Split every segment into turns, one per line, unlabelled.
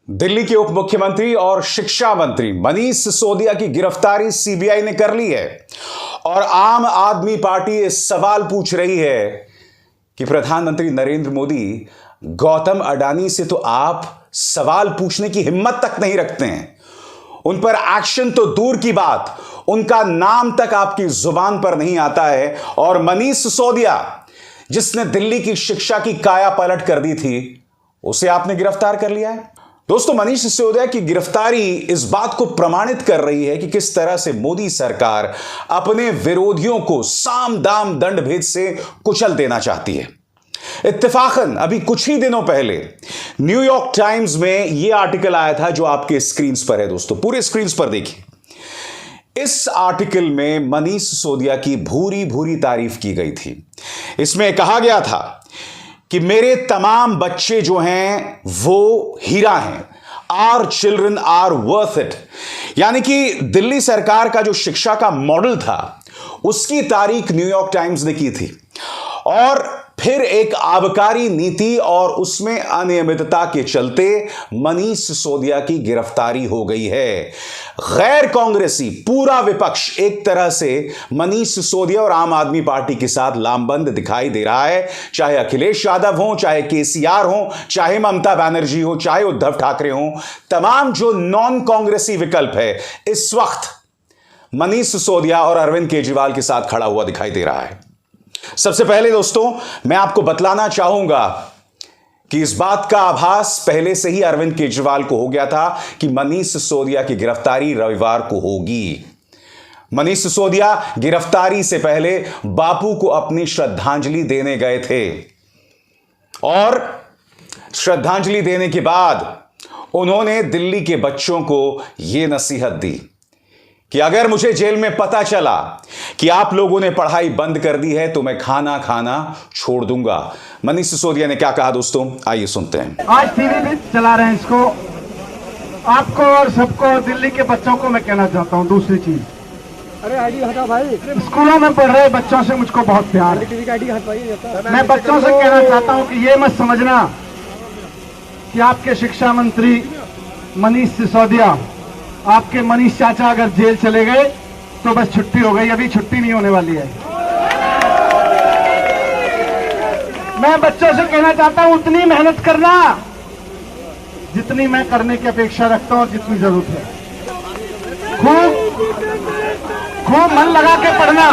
दिल्ली के उप मुख्यमंत्री और शिक्षा मंत्री मनीष सिसोदिया की गिरफ्तारी सीबीआई ने कर ली है और आम आदमी पार्टी इस सवाल पूछ रही है कि प्रधानमंत्री नरेंद्र मोदी गौतम अडानी से तो आप सवाल पूछने की हिम्मत तक नहीं रखते हैं। उन पर एक्शन तो दूर की बात, उनका नाम तक आपकी जुबान पर नहीं आता है। और मनीष सिसोदिया, जिसने दिल्ली की शिक्षा की काया पलट कर दी थी, उसे आपने गिरफ्तार कर लिया है। दोस्तों, मनीष सिसोदिया की गिरफ्तारी इस बात को प्रमाणित कर रही है कि किस तरह से मोदी सरकार अपने विरोधियों को साम दाम दंड भेद से कुचल देना चाहती है। इत्तेफाकन अभी कुछ ही दिनों पहले न्यूयॉर्क टाइम्स में यह आर्टिकल आया था जो आपके स्क्रीन पर है। दोस्तों, पूरे स्क्रीन पर देखिए। इस आर्टिकल में मनीष सिसोदिया की भूरी भूरी तारीफ की गई थी। इसमें कहा गया था कि मेरे तमाम बच्चे जो हैं वो हीरा हैं, our children are worth it. यानी कि दिल्ली सरकार का जो शिक्षा का मॉडल था उसकी तारीफ न्यूयॉर्क टाइम्स ने की थी। और फिर एक आबकारी नीति और उसमें अनियमितता के चलते मनीष सिसोदिया की गिरफ्तारी हो गई है। गैर कांग्रेसी पूरा विपक्ष एक तरह से मनीष सिसोदिया और आम आदमी पार्टी के साथ लामबंद दिखाई दे रहा है। चाहे अखिलेश यादव हो, चाहे केसीआर हो, चाहे ममता बनर्जी हो, चाहे उद्धव ठाकरे हो, तमाम जो नॉन कांग्रेसी विकल्प है इस वक्त मनीष सिसोदिया और अरविंद केजरीवाल के साथ खड़ा हुआ दिखाई दे रहा है। सबसे पहले दोस्तों, मैं आपको बतलाना चाहूंगा कि इस बात का आभास पहले से ही अरविंद केजरीवाल को हो गया था कि मनीष सिसोदिया की गिरफ्तारी रविवार को होगी। मनीष सिसोदिया गिरफ्तारी से पहले बापू को अपनी श्रद्धांजलि देने गए थे और श्रद्धांजलि देने के बाद उन्होंने दिल्ली के बच्चों को यह नसीहत दी कि अगर मुझे जेल में पता चला कि आप लोगों ने पढ़ाई बंद कर दी है तो मैं खाना खाना छोड़ दूंगा। मनीष सिसोदिया ने क्या कहा दोस्तों, आइए सुनते हैं।
आज टीवी भी चला रहे हैं इसको। आपको और सबको, दिल्ली के बच्चों को मैं कहना चाहता हूं दूसरी चीज।
अरे आईडी हटा भाई।
स्कूलों में पढ़ रहे बच्चों से मुझको बहुत प्यार है। मैं बच्चों से कहना चाहता हूं कि ये मत समझना कि आपके शिक्षा मंत्री मनीष सिसोदिया, आपके मनीष चाचा अगर जेल चले गए तो बस छुट्टी हो गई। अभी छुट्टी नहीं होने वाली है। मैं बच्चों से कहना चाहता हूं उतनी मेहनत करना जितनी मैं करने की अपेक्षा रखता हूं और जितनी जरूरत है। खूब मन लगा के पढ़ना।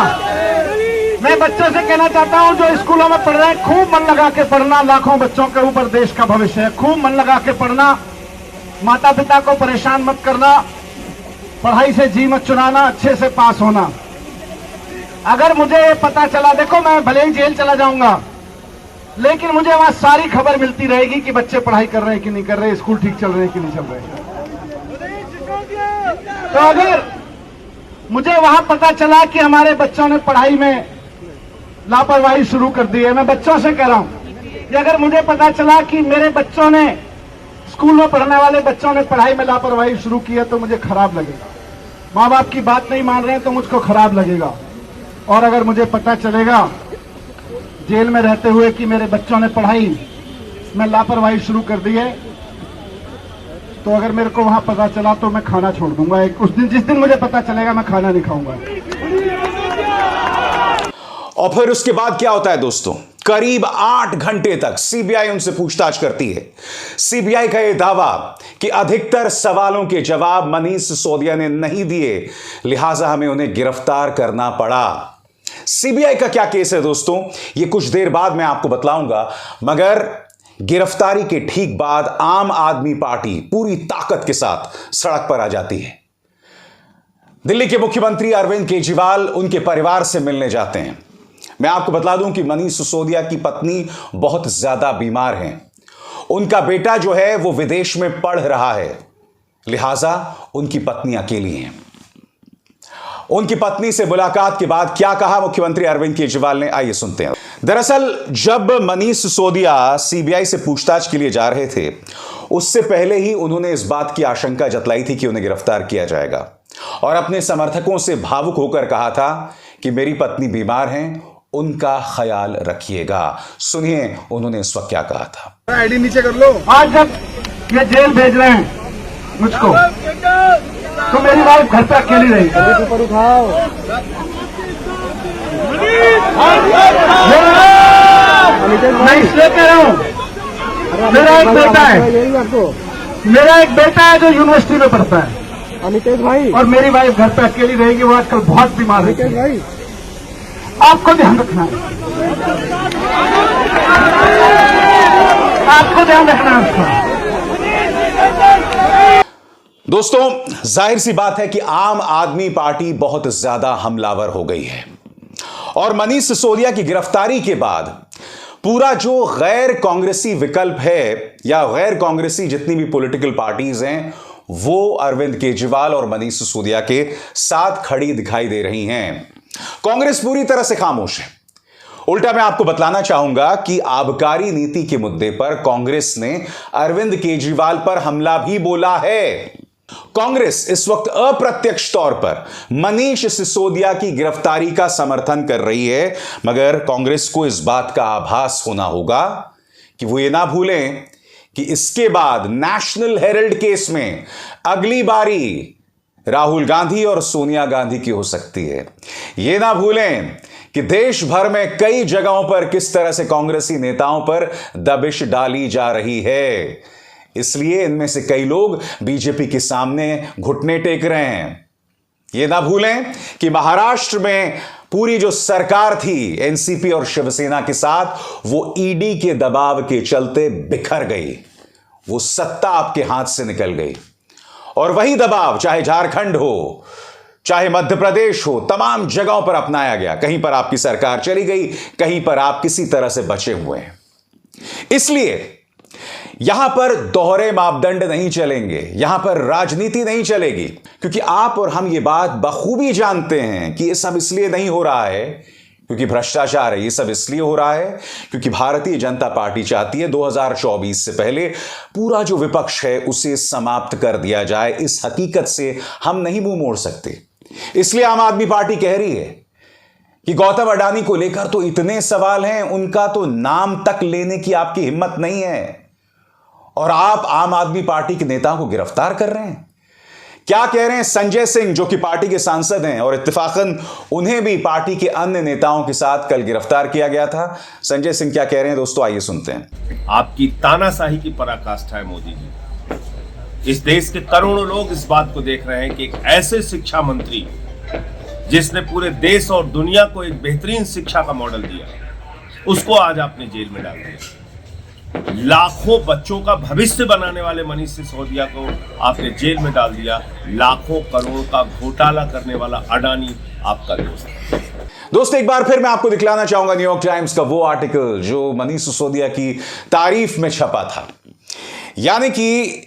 मैं बच्चों से कहना चाहता हूं जो स्कूलों में पढ़ रहे हैं, खूब मन लगा के पढ़ना। लाखों बच्चों के ऊपर देश का भविष्य है। खूब मन लगा के पढ़ना। माता पिता को परेशान मत करना। पढ़ाई से जी मत चुराना। अच्छे से पास होना। अगर मुझे पता चला, देखो मैं भले ही जेल चला जाऊंगा लेकिन मुझे वहां सारी खबर मिलती रहेगी कि बच्चे पढ़ाई कर रहे हैं कि नहीं कर रहे, स्कूल ठीक चल रहे हैं कि नहीं चल रहे। तो अगर मुझे वहां पता चला कि हमारे बच्चों ने पढ़ाई में लापरवाही शुरू कर दी है, मैं बच्चों से कह रहा हूं कि अगर मुझे पता चला कि मेरे बच्चों ने, स्कूल में पढ़ने वाले बच्चों ने पढ़ाई में लापरवाही शुरू की है तो मुझे खराब लगेगा। माँ बाप की बात नहीं मान रहे हैं तो मुझको खराब लगेगा। और अगर मुझे पता चलेगा जेल में रहते हुए कि मेरे बच्चों ने पढ़ाई में लापरवाही शुरू कर दी है तो अगर मेरे को वहां पता चला तो मैं खाना छोड़ दूंगा। उस दिन, जिस दिन मुझे पता चलेगा, मैं खाना नहीं खाऊंगा।
और फिर उसके बाद क्या होता है दोस्तों, करीब 8 घंटे तक सीबीआई उनसे पूछताछ करती है। सीबीआई का यह दावा कि अधिकतर सवालों के जवाब मनीष सिसोदिया ने नहीं दिए, लिहाजा हमें उन्हें गिरफ्तार करना पड़ा। सीबीआई का क्या केस है दोस्तों, यह कुछ देर बाद मैं आपको बतलाऊंगा। मगर गिरफ्तारी के ठीक बाद आम आदमी पार्टी पूरी ताकत के साथ सड़क पर आ जाती है। दिल्ली के मुख्यमंत्री अरविंद केजरीवाल उनके परिवार से मिलने जाते हैं। मैं आपको बता दूं कि मनीष सिसोदिया की पत्नी बहुत ज्यादा बीमार हैं। उनका बेटा जो है वो विदेश में पढ़ रहा है, लिहाजा उनकी पत्नी अकेली हैं। उनकी पत्नी से मुलाकात के बाद क्या कहा मुख्यमंत्री अरविंद केजरीवाल ने, आइए सुनते हैं। दरअसल जब मनीष सिसोदिया सीबीआई से पूछताछ के लिए जा रहे थे उससे पहले ही उन्होंने इस बात की आशंका जतलाई थी कि उन्हें गिरफ्तार किया जाएगा और अपने समर्थकों से भावुक होकर कहा था कि मेरी पत्नी बीमार हैं, उनका ख्याल रखिएगा। सुनिए उन्होंने इस वक्त क्या कहा था।
आईडी नीचे कर लो।
आज जब ये जेल भेज रहे हैं मुझको, तो मेरी वाइफ घर पे अकेली रही।
ऊपर उठाओ।
मैं इसलिए कह रहा हूँ, मेरा एक बेटा है,
यही आपको।
मेरा एक बेटा है जो यूनिवर्सिटी में पढ़ता है,
अमितेश भाई।
और मेरी वाइफ घर पे अकेली रहेगी। वो आजकल बहुत बीमार है।
अमितेश भाई,
आपको ध्यान रखना है, आपको ध्यान रखना है उसका।
दोस्तों, जाहिर सी बात है कि आम आदमी पार्टी बहुत ज्यादा हमलावर हो गई है और मनीष सिसोदिया की गिरफ्तारी के बाद पूरा जो गैर कांग्रेसी विकल्प है या गैर कांग्रेसी जितनी भी पॉलिटिकल पार्टीज हैं वो अरविंद केजरीवाल और मनीष सिसोदिया के साथ खड़ी दिखाई दे रही हैं। कांग्रेस पूरी तरह से खामोश है। उल्टा मैं आपको बतलाना चाहूंगा कि आबकारी नीति के मुद्दे पर कांग्रेस ने अरविंद केजरीवाल पर हमला भी बोला है। कांग्रेस इस वक्त अप्रत्यक्ष तौर पर मनीष सिसोदिया की गिरफ्तारी का समर्थन कर रही है, मगर कांग्रेस को इस बात का आभास होना होगा कि वो ये ना भूलें कि इसके बाद नेशनल हेरल्ड केस में अगली बारी राहुल गांधी और सोनिया गांधी की हो सकती है। ये ना भूलें कि देश भर में कई जगहों पर किस तरह से कांग्रेसी नेताओं पर दबिश डाली जा रही है। इसलिए इनमें से कई लोग बीजेपी के सामने घुटने टेक रहे हैं। यह ना भूलें कि महाराष्ट्र में पूरी जो सरकार थी एनसीपी और शिवसेना के साथ, वो ईडी के दबाव के चलते बिखर गई। वो सत्ता आपके हाथ से निकल गई और वही दबाव चाहे झारखंड हो, चाहे मध्य प्रदेश हो, तमाम जगहों पर अपनाया गया। कहीं पर आपकी सरकार चली गई, कहीं पर आप किसी तरह से बचे हुए हैं। इसलिए यहां पर दोहरे मापदंड नहीं चलेंगे, यहां पर राजनीति नहीं चलेगी, क्योंकि आप और हम ये बात बखूबी जानते हैं कि ये सब इसलिए नहीं हो रहा है क्योंकि भ्रष्टाचार है। ये सब इसलिए हो रहा है क्योंकि भारतीय जनता पार्टी चाहती है 2024 से पहले पूरा जो विपक्ष है उसे समाप्त कर दिया जाए। इस हकीकत से हम नहीं मुंह मोड़ सकते। इसलिए आम आदमी पार्टी कह रही है कि गौतम अडानी को लेकर तो इतने सवाल हैं, उनका तो नाम तक लेने की आपकी हिम्मत नहीं है और आप आम आदमी पार्टी के नेताओं को गिरफ्तार कर रहे हैं। क्या कह रहे हैं संजय सिंह, जो कि पार्टी के सांसद हैं और इत्तेफाकन उन्हें भी पार्टी के अन्य नेताओं के साथ कल गिरफ्तार किया गया था। संजय सिंह क्या कह रहे हैं दोस्तों, आइए सुनते हैं।
आपकी तानाशाही की पराकाष्ठा है मोदी जी। इस देश के करोड़ों लोग इस बात को देख रहे हैं कि एक ऐसे शिक्षा मंत्री जिसने पूरे देश और दुनिया को एक बेहतरीन शिक्षा का मॉडल दिया, उसको आज आपने जेल में डाल दिया। लाखों बच्चों का भविष्य बनाने वाले मनीष सिसोदिया को आपने जेल में डाल दिया। लाखों करोड़ का घोटाला करने वाला अडानी आपका दोस्त है।
दोस्तों, एक बार फिर मैं आपको दिखलाना चाहूंगा न्यूयॉर्क टाइम्स का वो आर्टिकल जो मनीष सिसोदिया की तारीफ में छपा था। यानी कि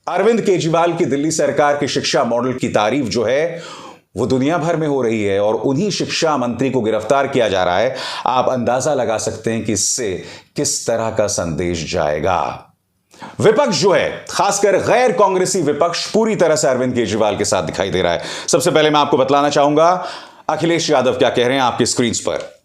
अरविंद केजरीवाल की दिल्ली सरकार के शिक्षा मॉडल की तारीफ जो है वो दुनिया भर में हो रही है और उन्हीं शिक्षा मंत्री को गिरफ्तार किया जा रहा है। आप अंदाजा लगा सकते हैं कि इससे किस तरह का संदेश जाएगा। विपक्ष जो है, खासकर गैर कांग्रेसी विपक्ष, पूरी तरह से अरविंद केजरीवाल के साथ दिखाई दे रहा है। सबसे पहले मैं आपको बतलाना चाहूंगा अखिलेश यादव क्या कह रहे हैं आपकी स्क्रीन पर।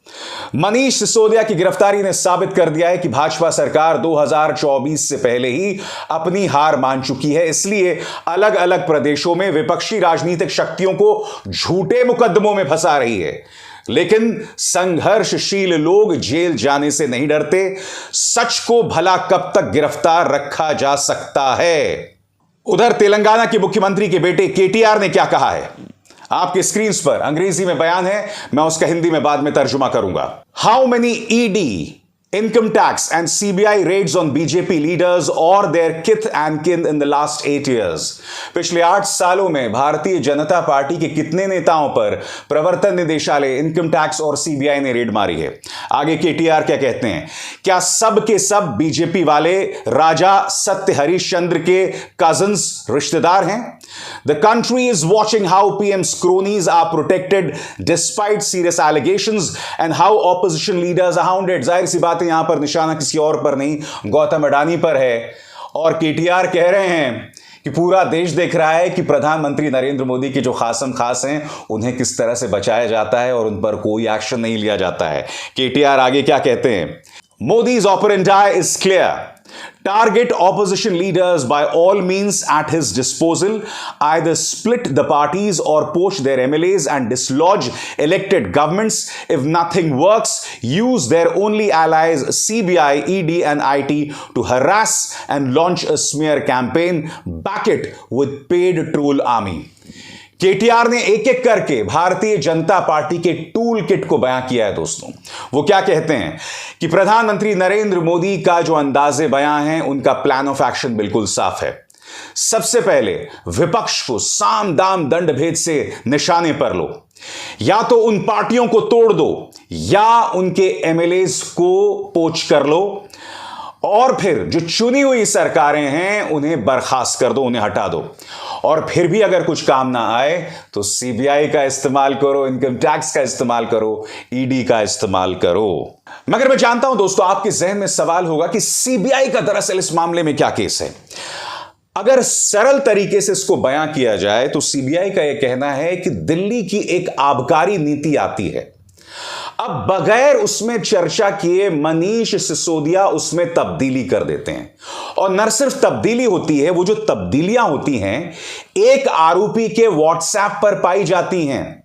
मनीष सिसोदिया की गिरफ्तारी ने साबित कर दिया है कि भाजपा सरकार 2024 से पहले ही अपनी हार मान चुकी है। इसलिए अलग अलग प्रदेशों में विपक्षी राजनीतिक शक्तियों को झूठे मुकदमों में फंसा रही है, लेकिन संघर्षशील लोग जेल जाने से नहीं डरते। सच को भला कब तक गिरफ्तार रखा जा सकता है। उधर तेलंगाना के मुख्यमंत्री के बेटे केटीआर ने क्या कहा है आपके स्क्रीन पर अंग्रेजी में बयान है, मैं उसका हिंदी में बाद में तर्जुमा करूंगा। How many ED, income tax and CBI raids on BJP leaders or their kith and kin in the last 8 years। पिछले 8 सालों में भारतीय जनता पार्टी के कितने नेताओं पर प्रवर्तन निदेशालय, इनकम टैक्स और CBI ने रेड मारी है। आगे केटीआर क्या कहते हैं, क्या सब के सब बीजेपी वाले राजा सत्य हरिश्चंद्र के कजिन्स रिश्तेदार हैं? The country is watching how PM's cronies are protected despite serious allegations and how opposition leaders are hounded। जाहिर सी बात है यहां पर निशाना किसी और पर नहीं, गौतम अडानी पर है। और केटीआर कह रहे हैं कि पूरा देश देख रहा है कि प्रधानमंत्री नरेंद्र मोदी के जो खासम खास हैं उन्हें किस तरह से बचाया जाता है और उन पर कोई एक्शन नहीं लिया जाता है। केटीआर आगे क्या कहते हैं, Modi's operandi is clear. Target opposition leaders by all means at his disposal, either split the parties or poach their MLAs and dislodge elected governments. If nothing works, use their only allies CBI, ED and IT to harass and launch a smear campaign. Back it with paid troll army. KTR ने एक एक करके Bharatiya Janata party के tool kit को बयां किया है दोस्तों। वो क्या कहते हैं कि प्रधानमंत्री नरेंद्र मोदी का जो अंदाजे बयां है, उनका प्लान ऑफ एक्शन बिल्कुल साफ है। सबसे पहले विपक्ष को साम दाम दंड भेद से निशाने पर लो, या तो उन पार्टियों को तोड़ दो या उनके एमएलएस को पोच कर लो, और फिर जो चुनी हुई सरकारें हैं उन्हें बर्खास्त कर दो, उन्हें हटा दो। और फिर भी अगर कुछ काम ना आए तो सीबीआई का इस्तेमाल करो, इनकम टैक्स का इस्तेमाल करो, ईडी का इस्तेमाल करो। मगर मैं जानता हूं दोस्तों, आपके जहन में सवाल होगा कि सीबीआई का दरअसल इस मामले में क्या केस है। अगर सरल तरीके से इसको बयां किया जाए तो सीबीआई का यह कहना है कि दिल्ली की एक आबकारी नीति आती है, अब बगैर उसमें चर्चा किए मनीष सिसोदिया उसमें तब्दीली कर देते हैं। और न सिर्फ तब्दीली होती है, वो जो तब्दीलियां होती हैं एक आरोपी के व्हाट्सएप पर पाई जाती हैं।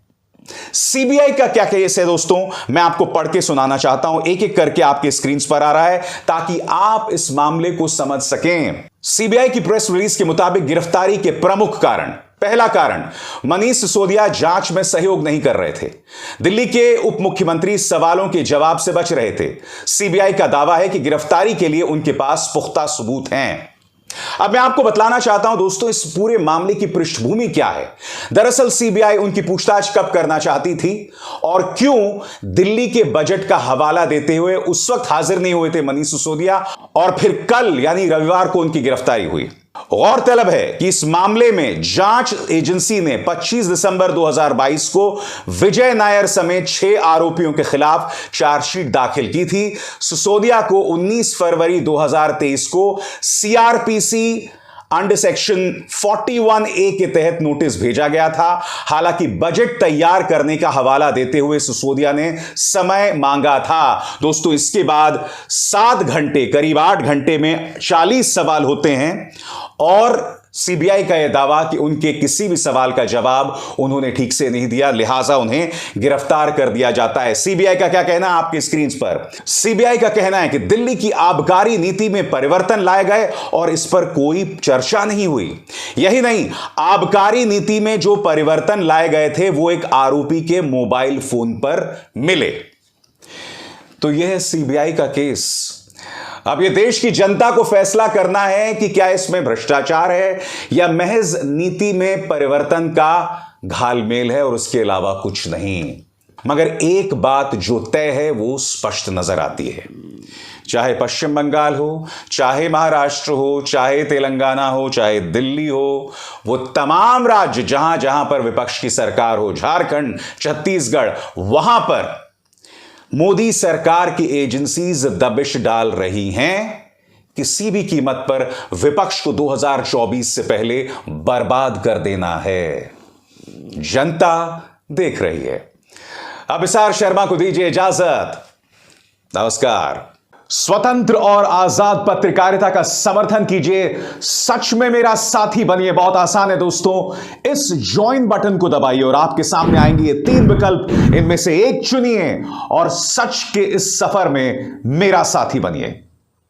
सीबीआई का क्या केस है दोस्तों, मैं आपको पढ़ के सुनाना चाहता हूं, एक एक करके आपके स्क्रीन पर आ रहा है ताकि आप इस मामले को समझ सकें। सीबीआई की प्रेस रिलीज के मुताबिक गिरफ्तारी के प्रमुख कारण, पहला कारण, मनीष सिसोदिया जांच में सहयोग नहीं कर रहे थे। दिल्ली के उप मुख्यमंत्री सवालों के जवाब से बच रहे थे। सीबीआई का दावा है कि गिरफ्तारी के लिए उनके पास पुख्ता सबूत हैं। अब मैं आपको बतलाना चाहता हूं दोस्तों, इस पूरे मामले की पृष्ठभूमि क्या है। दरअसल सीबीआई उनकी पूछताछ कब करना चाहती थी और क्यों दिल्ली के बजट का हवाला देते हुए उस वक्त हाजिर नहीं हुए थे मनीष सिसोदिया, और फिर कल यानी रविवार को उनकी गिरफ्तारी हुई। गौरतलब है कि इस मामले में जांच एजेंसी ने 25 दिसंबर 2022 को विजय नायर समेत 6 आरोपियों के खिलाफ चार्जशीट दाखिल की थी। सिसोदिया को 19 फरवरी 2023 को सीआरपीसी अंडर सेक्शन 41A के तहत नोटिस भेजा गया था। हालांकि बजट तैयार करने का हवाला देते हुए सिसोदिया ने समय मांगा था। दोस्तों, इसके बाद 7 घंटे, करीब 8 घंटे में 40 सवाल होते हैं और सीबीआई का यह दावा कि उनके किसी भी सवाल का जवाब उन्होंने ठीक से नहीं दिया, लिहाजा उन्हें गिरफ्तार कर दिया जाता है। सीबीआई का क्या कहना है आपके स्क्रीन पर। सीबीआई का कहना है कि दिल्ली की आबकारी नीति में परिवर्तन लाए गए और इस पर कोई चर्चा नहीं हुई। यही नहीं, आबकारी नीति में जो परिवर्तन लाए गए थे वो एक आरोपी के मोबाइल फोन पर मिले। तो यह है सीबीआई का केस। अब यह देश की जनता को फैसला करना है कि क्या इसमें भ्रष्टाचार है या महज नीति में परिवर्तन का घालमेल है और उसके अलावा कुछ नहीं। मगर एक बात जो तय है वो स्पष्ट नजर आती है, चाहे पश्चिम बंगाल हो, चाहे महाराष्ट्र हो, चाहे तेलंगाना हो, चाहे दिल्ली हो, वो तमाम राज्य जहां जहां पर विपक्ष की सरकार हो, झारखंड, छत्तीसगढ़, वहां पर मोदी सरकार की एजेंसीज दबिश डाल रही हैं किसी भी कीमत पर विपक्ष को 2024 से पहले बर्बाद कर देना है। जनता देख रही है। अब इसार शर्मा को दीजिए इजाजत। नमस्कार। स्वतंत्र और आजाद पत्रकारिता का समर्थन कीजिए, सच में मेरा साथी बनिए। बहुत आसान है दोस्तों, इस ज्वाइन बटन को दबाइए और आपके सामने आएंगे ये 3 विकल्प, इनमें से एक चुनिए और सच के इस सफर में मेरा साथी बनिए।